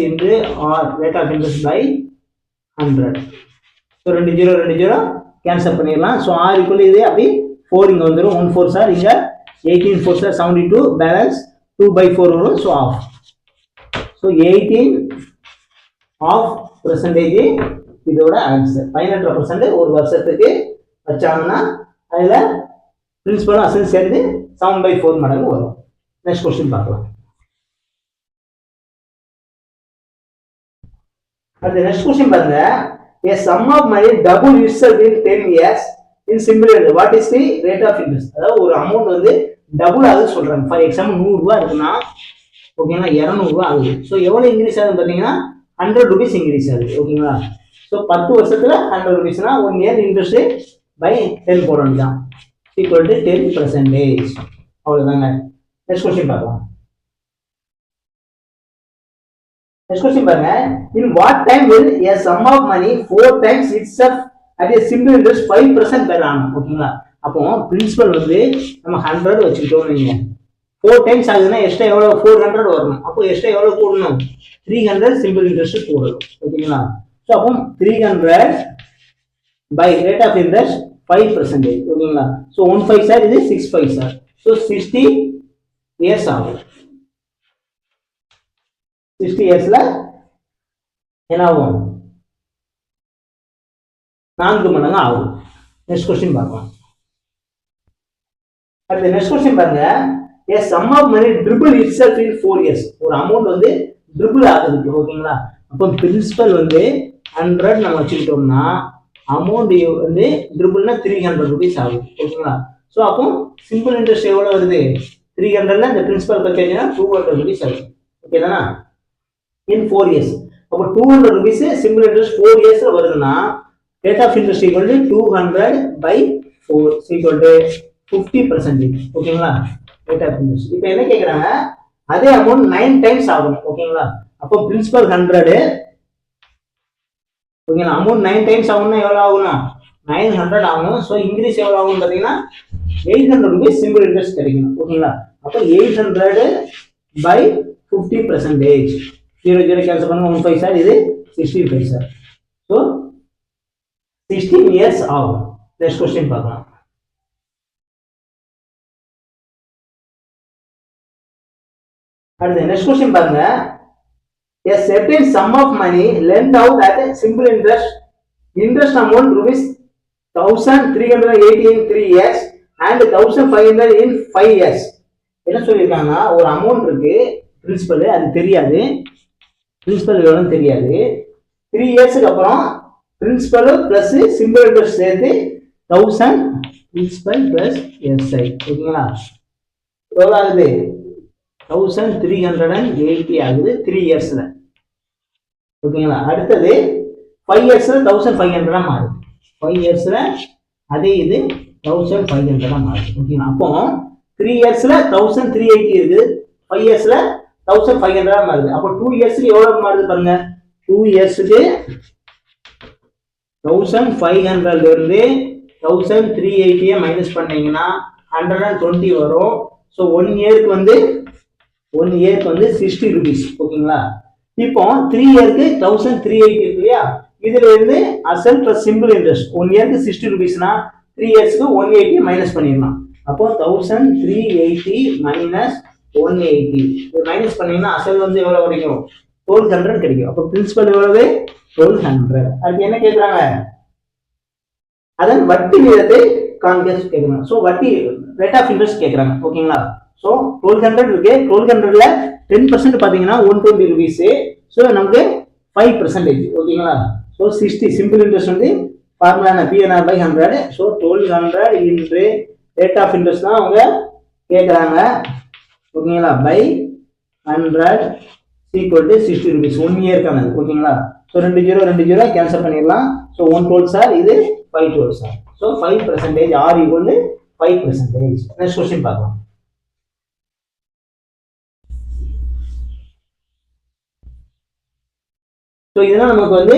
into R rate of interest by 100. So 2 0 cancel பண்ணிடலாம். ஸோ ஆர் ஈக்குவல் இது அப்படி 4 இங்கே வந்துடும். 1 4 சார் இங்கே 18 4 சார் 72 பேலன்ஸ் 2/4 வரும். So of. ஸோ 18% இதோட ஆன்சர். 15% ஒரு வருஷத்துக்கு வச்சாங்கன்னா அதுல பிரின்சிபல் அசல் சேர்ந்து 7/4 மடங்கு வரும். நெக்ஸ்ட் கொஸ்டின் பார்க்கலாம். அடுத்து நெக்ஸ்ட் கொஸ்டின் பாருங்க. A sum of money double itself in 10 years in simple interest. What is the rate of interest? அதாவது ஒரு அமௌண்ட் வந்து டபுள் ஆகுது சொல்றாங்க. ஃபார் எக்ஸாம்பிள் 100 ரூபாய் இருக்குன்னா ஓகேங்களா 200 ரூபாய் ஆகுது. ஸோ எவ்வளவு இன்க்ரீஸ் ஆகுது பார்த்தீங்கன்னா 100 rupees இன்க்ரீஸ் ஆகுது. ஓகேங்களா, ஸோ 10 வருஷத்துல 100 rupeesனா 1 year இன்ட்ரெஸ்ட் பை 10 போட வேண்டியதான். Equal to 10%. அவ்வளவுதாங்க. நெக்ஸ்ட் கொஸ்டின் பார்க்கலாம். நெக்ஸ்ட் கொஸ்டின் பாருங்க. In what time will a sum of money 4 times itself at a simple interest 5% per annum? ஓகேங்களா, அப்போ பிரின்சிபல் வந்து நம்ம 100 வச்சுக்கிட்டோம் நீங்க 4 times ஆகுதுன்னா எக்ஸ்ட்ரா எவ்வளவு? 400 வரணும். அப்போ எக்ஸ்ட்ரா எவ்வளவு போடணும்? 300 சிம்பிள் இன்ட்ரெஸ்ட் போடணும். ஓகேங்களா, ஸோ அப்போ 300 பை ரேட் ஆஃப் இன்ட்ரெஸ்ட் 5%. ஓகேங்களா, ஸோ 1 5 சார் இது 6 5 சார். ஸோ 60 years ஆகும். 60 yearsல என்ன ஆகும்? 4 மடங்கு ஆகும். நெக்ஸ்ட் கொஸ்டின் பார்க்கலாம். அடுத்து நெக்ஸ்ட் கொஸ்டின் பாருங்க. A sum of money triple itself in 4 years. ஒரு அமௌண்ட் வந்து ட்ரிபிள் ஆகுது. ஓகேங்களா? அப்போ பிரின்சிபல் வந்து 100 நம்ம வச்சுக்கிட்டோம்னா அமௌண்ட் வந்து ட்ரிபிள்னா 300 rupees ஆகுது. ஓகேங்களா? ஸோ அப்போ சிம்பிள் இன்ட்ரெஸ்ட் எவ்வளோ வருது? 300ல இந்த பிரின்சிபல் பர்ச்சேஸ்னா 200 rupees ஆகுது. ஓகே தானா? இன் 4 years. அப்போ 200 rupees சிம்பிள் இன்ட்ரெஸ்ட் 4 yearsல வருதுன்னா rate of interest equal to 200/4 equal to 50%. ஓகேங்களா? Rate of interest. இப்போ என்ன கேட்குறாங்க, அதே அமௌண்ட் 9 times ஆகும். ஓகேங்களா? அப்போ பிரின்சிபல் 100, ஓகேங்களா, அமௌண்ட் 9 times ஆகும்னா எவ்வளோ ஆகும்னா 900 ஆகும். ஸோ இன்க்ரீஸ் எவ்வளோ ஆகும் பார்த்தீங்கன்னா 800 rupees சிம்பிள் இன்ட்ரெஸ்ட் கிடைக்கும். ஓகேங்களா? அப்போ 800/50%. 0 கேன்சல் பண்ணுங்க, 1 5 சார், இது 16 5 சார். ஸோ 16 years ஆகும். நெக்ஸ்ட் கொஸ்டின் பார்க்கலாம். அடுத்து நெக்ஸ்ட் கொஸ்டின் பாருங்க. A certain sum of money lent out at a simple interest amount rupees 1380 in 3 years and 1500 in 5 years. என்ன சொல்லியிருக்காங்கன்னா, ஒரு அமௌண்ட் இருக்கு பிரின்சிபல், அது தெரியாது, பிரின்சிபல் எவ்வளோன்னு தெரியாது. 3 இயர்ஸுக்கு அப்புறம் பிரின்சிபல் பிளஸ் சிம்பிள் இன்ட்ரெஸ்ட் சேர்த்து 1000 பிரின்சிபல் பிளஸ் எஸ்ஐ. ஓகேங்களா? எவ்வளோ ஆகுது? 1380 ஆகுது 3 இயர்ஸ்ல. ஓகேங்களா? அடுத்தது 5 இயர்ஸ்ல 1500 மாறுது. 5 இயர்ஸ்ல அதே இது 1500 மாறுது. ஓகேங்களா? அப்போ 3 இயர்ஸ்ல 1380 இருக்குது, 5 இயர்ஸ்ல 1500 மாறுது. அப்போ 2 இயர்ஸ்க்கு எவ்வளவு மாறுது பாருங்க. 2 இயர்ஸ்க்கு 1500ல இருந்து 1380 மைனஸ் பண்ணீங்கன்னா 120 வரும். ஸோ 1 இயருக்கு வந்து 60 rupees. ஓகேங்களா? இப்போ 3 இயருக்கு 1380 இருக்கு இல்லையா, இதுல இருந்து அசல் பிளஸ் சிம்பிள் இன்ட்ரெஸ்ட் 1 இயருக்கு 60 rupeesனா 3 இயர்ஸ்க்கு 180 மைனஸ் பண்ணிடலாம். அப்போ 1380 மைனஸ் 180 மைனஸ் பண்ணீங்கன்னா அசல் வந்து எவ்வளவு கிடைக்கும்? 1200 கிடைக்கும். அப்போ பிரின்சிபல் எவ்வளவு? 1200. அதுக்கு என்ன கேட்குறாங்க? அதன் வட்டி வீதத்தை காண்க கேட்குறாங்க. ஸோ வட்டி ரேட் ஆஃப் இன்ட்ரெஸ்ட் கேட்குறாங்க. ஓகேங்களா? ஸோ 1200 இருக்கு, 1200ல 10% பார்த்தீங்கன்னா 120 rupees. ஸோ நமக்கு 5%. ஓகேங்களா? ஸோ 60 சிம்பிள் இன்ட்ரெஸ்ட் வந்து formula PNR/100. So 1200 into rate of interest தான் அவங்க கேட்குறாங்க. ஓகேங்களா? பை 100 ஈக்குவல் டு 60 rupees 1 இயர்க்கானது. ஓகேங்களா? ஸோ 2 0 கேன்சல் பண்ணிடலாம். ஸோ 1 12 சார், இது 5 12 sir. So 5%, R equal to 5%. Next question பார்க்கலாம். ஸோ இதெல்லாம் நமக்கு வந்து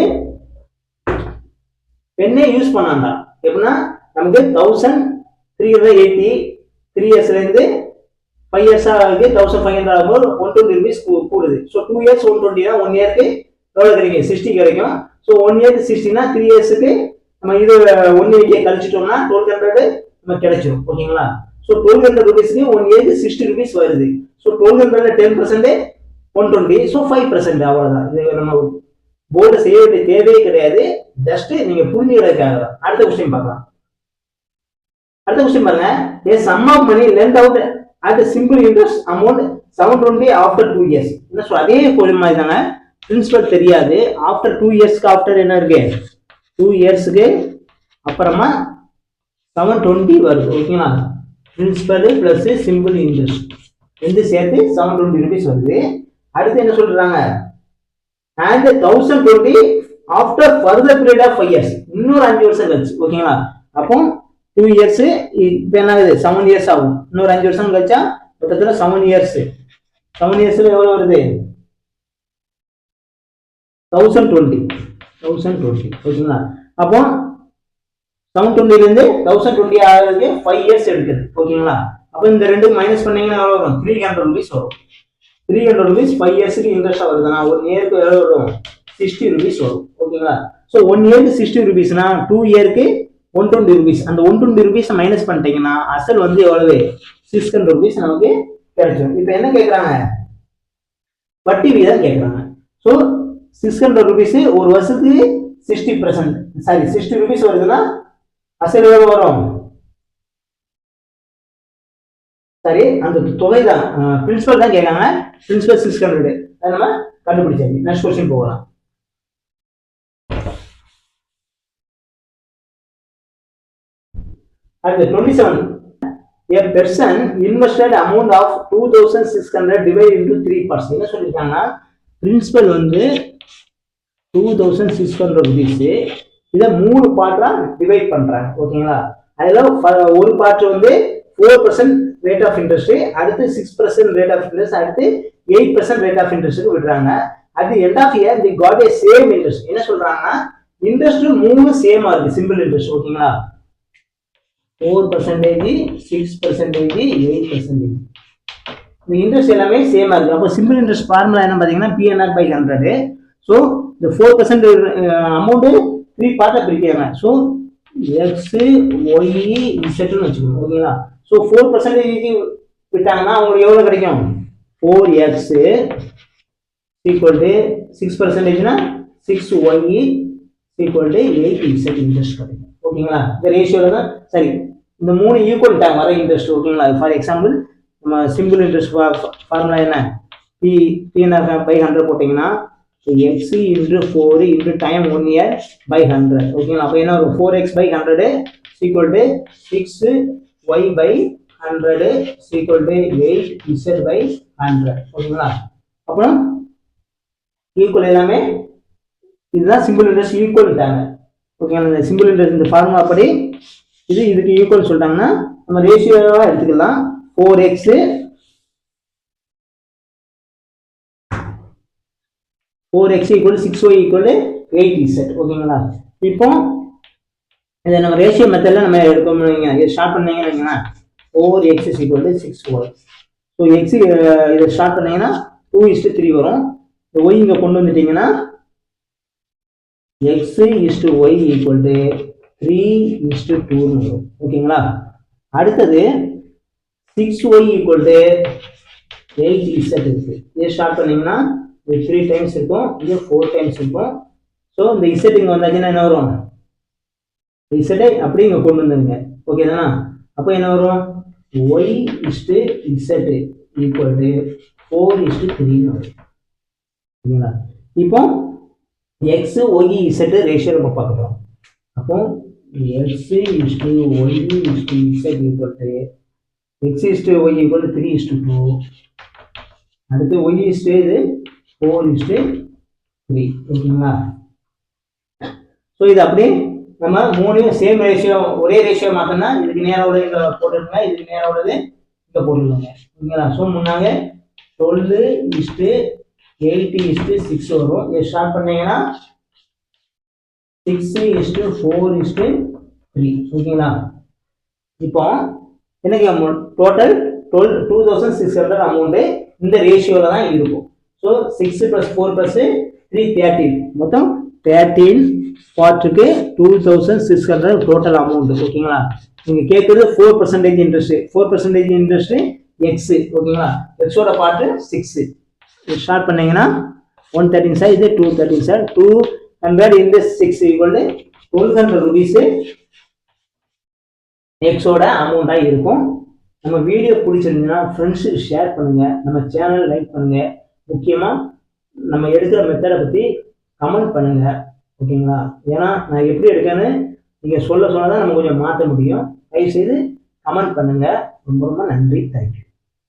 பெண்ணே யூஸ் பண்ணாண்டா. எப்படின்னா நமக்கு 1380 3 இயர்ஸ்ல இருந்து 5 இயர்ஸ் ஆகுது, 1500 ஆகும்போது 120 rupees கூடுது. ஸோ 2 இயர்ஸ் 120 தான், 1 இயருக்கு எவ்வளோ கிடைக்கும்? 60 கிடைக்கும். ஸோ 1 இயருக்கு 60னா 3 இயர்ஸுக்கு நம்ம இது 180 கழிச்சிட்டோம்னா 1200 நம்ம கிடைச்சிடும். ஓகேங்களா? ஸோ 1200 rupeesக்கு 1 இயருக்கு 60 rupees வருது. ஸோ 1200ல 10% 120. ஸோ 5%. அவ்வளோதான். இது நம்ம போர்டு செய்ய வேண்டிய தேவையே கிடையாது, ஜஸ்ட் நீங்க புரிஞ்சுக்கிறதுக்காக. அடுத்த கொஸ்டின் பார்க்கலாம். அடுத்த கொஸ்டின் பாருங்க. A sum of money lent out at a simple interest amount 720 after 2 years. என்ன சொல்ற? அதே கொஸ்டின் மாதிரி தாங்க, பிரின்சிபல் தெரியாது. ஆஃப்டர் 2 இயர்ஸ்க்கு ஆஃப்டர் என்ன இருக்கு? 2 இயர்ஸ்க்கு அப்புறமா 720 வருது. ஓகேங்களா? பிரின்சிபல் பிளஸ் சிம்பிள் இன்ட்ரெஸ்ட் ரெண்டு சேர்த்து 720 rupees வருது. அடுத்து என்ன சொல்றாங்க? and 1020 after further period of 5 years. இன்னொரு 5 வருஷம் கழிச்சு. ஓகேங்களா? அப்போ 2 இயர்ஸ் இப்போ என்ன ஆகுது? 7 இயர்ஸ் ஆகும். இன்னொரு 5 வருஷம் கழிச்சா மொத்தத்துல 7 இயர்ஸ். 7 இயர்ஸ்ல எவ்வளவு வருது? 1020. ஓகேங்களா? அப்போ 720 இருந்து 1020 ஆகிறதுக்கு 5 இயர்ஸ் எடுக்குது. ஓகேங்களா? அப்போ இந்த ரெண்டு மைனஸ் பண்ணீங்கன்னா எவ்வளவு வரும்? 300 rupees வரும். 300 rupees 5 இயர்ஸ்க்கு இன்ட்ரெஸ்ட் வருதுன்னா 1 இயருக்கு எவ்வளவு வரும்? 60 rupees வரும். ஓகேங்களா? ஸோ 1 இயருக்கு 60 rupeesனா 2 இயருக்கு 120 rupees. அந்த 120 rupees மைனஸ் பண்ணிட்டீங்கன்னா அசல் வந்து எவ்வளவு? 600 rupees நமக்கு கிடைச்சிடும். இப்போ என்ன கேட்குறாங்க? வட்டி வீதம் கேட்குறாங்க. ஸோ 600 rupees ஒரு வருஷத்துக்கு 60%, சாரி 60 rupees வருதுன்னா அசல் எவ்வளவு வரும்? சரி, அந்த தொகை தான் பிரின்சிபல் தான் கேட்காங்க. பிரின்சிபல் 600. நம்ம கண்டுபிடிச்சாச்சு. நெக்ஸ்ட் क्वेश्चन போகலாம். அடுத்து 27. A person invested amount of 2600 divided into 3 parts. என்ன சொல்லிருக்காங்க, பிரின்சிபல் வந்து 2600 rupees, இதை 3 பார்ட்டா டிவைட் பண்றாங்க. ஓகேங்களா, அதுல ஒரு பார்ட் வந்து 4% ரேட் ஆஃப் இன்ட்ரெஸ்ட், அடுத்து 6% ரேட் ஆஃப் இன்ட்ரெஸ்ட், அடுத்து 8% ரேட் ஆஃப் இன்ட்ரெஸ்ட் விடுறாங்க. அது end of year the got a same interest. என்ன சொல்றாங்கன்னா, இன்ட்ரெஸ்ட் 3 சேமா இருக்கு, சிம்பிள் இன்ட்ரெஸ்ட். ஓகேங்களா, 4%, 6%, 8%. இந்த இன்ட்ரெஸ்ட் எல்லாமே சேமா இருக்கு. அப்போ சிம்பிள் இன்ட்ரெஸ்ட் ஃபார்முலா என்ன பாத்தீங்கன்னா, PNR/100. ஸோ இந்த 4% அமௌண்ட் 3 பார்ட்டா பிரிக்கிறாங்க. ஸோ X, Y, Z வச்சுக்கணும். ஓகேங்களா, ஸோ 4% விட்டாங்கன்னா அவங்களுக்கு எவ்வளவு கிடைக்கும், 4X ஈக்குவல் டு 6%னா 6Y equal to 8Z interest கிடைக்கும். ஓகேங்களா, இந்த ரேஷியோல தான் சரி. இந்த 3 ஈக்குவல் டைம் வர இன்ட்ரெஸ்ட். ஓகேங்களா, ஃபார் எக்ஸாம்பிள் நம்ம சிம்பிள் இன்ட்ரெஸ்ட் ஃபார்முலா என்ன, PNR/100 போட்டீங்கன்னா x into 4 into time 1 year by 100. ஓகேங்களா, அப்போ என்ன வரும், 4x/100 equal to 6y/100 equal to 8z/100. ஓகேங்களா, அப்புறம் ஈக்குவல் எல்லாமே இதுதான் சிம்பிள் இன்ட்ரெஸ்ட் ஈக்குவல்ட்டாங்க. ஓகேங்களா, இந்த சிம்பிள் இன்ட்ரெஸ்ட் இந்த ஃபார்முலா படி இது இதுக்கு ஈக்குவல் சொல்லிட்டாங்கன்னா நம்ம ரேஷியோவா எடுத்துக்கலாம். 4x equal 6y equal 8z. ஓகேங்களா, இப்போ இதை நம்ம ரேஷியோ மெத்தட்ல நம்ம எடுக்கணும். இதை ஸ்டார்ட் பண்ணீங்கன்னா 4x equal 6y. So X இதை ஸ்டார்ட் பண்ணீங்கன்னா 2:3 வரும். y இங்க கொண்டு வந்துட்டீங்கன்னா x is to y equal to 3:2 வரும். ஓகேங்களா, அடுத்தது 6y equal to 8z இருக்கு. இதை ஸ்டார்ட் பண்ணீங்கன்னா 3 டைம்ஸ் இருக்கும், இது 4 டைம்ஸ் இருக்கும். ஸோ இந்த இசட் இங்கே வந்தாச்சுன்னா என்ன வரும், இசட்டை அப்படி இங்கே கொண்டு வந்துருங்க. ஓகே தானா, அப்போ என்ன வரும், y is to z equal to 4:3 வரும். ஓகேங்களா, இப்போ x, y, z ரேஷியோ நம்ம பார்க்குறோம். அப்போ x is to y is to z equal to x is to y equal to 3:2. அடுத்து y is to 4:3. ஓகேங்களா, ஸோ இது அப்படியே நம்ம 3 சேம் ரேஷியோ, ஒரே ரேஷியோ மாற்றினா இதுக்கு நேரம் உள்ளது இங்கே போட்டுருங்க, இதுக்கு நேரம் உள்ளது இங்கே போட்டுருங்க. ஓகேங்களா, ஸோ முன்னாங்க 12:8:6 வரும். இதை ஸ்டார்ட் பண்ணீங்கன்னா 6:4:3. ஓகேங்களா, இப்போ எனக்கு டோட்டல் 2600 அமௌண்ட் இந்த ரேஷியோல தான் இருக்கும். ஸோ 6 + 4 + 3 13, மொத்தம் 13 பார்ட்டுக்கு 2600 டோட்டல் அமௌண்ட். ஓகேங்களா, நீங்க கேட்கறது 4% இன்ட்ரெஸ்ட், 4% இன்ட்ரெஸ்ட் எக்ஸ். ஓகேங்களா, எக்ஸோட பார்ட் 6. ஸ்டார்ட் பண்ணீங்கன்னா 113 சார், இது 213 sir. 200 into 6 equal to 1200 rupees எக்ஸோட அமௌண்டா இருக்கும். நம்ம வீடியோ பிடிச்சிருந்தீங்கன்னா ஃப்ரெண்ட்ஸுக்கு ஷேர் பண்ணுங்க, நம்ம சேனல் லைக் பண்ணுங்க, முக்கியமா நம்ம எடுக்கிற மெத்தடை பத்தி கமெண்ட் பண்ணுங்க. ஓகேங்களா, ஏன்னா நான் எப்படி எடுக்கேன்னு நீங்க சொல்ல தான் நம்ம கொஞ்சம் மாற்ற முடியும். தயவு செய்து கமெண்ட் பண்ணுங்க. ரொம்ப ரொம்ப நன்றி. தேங்க்யூ.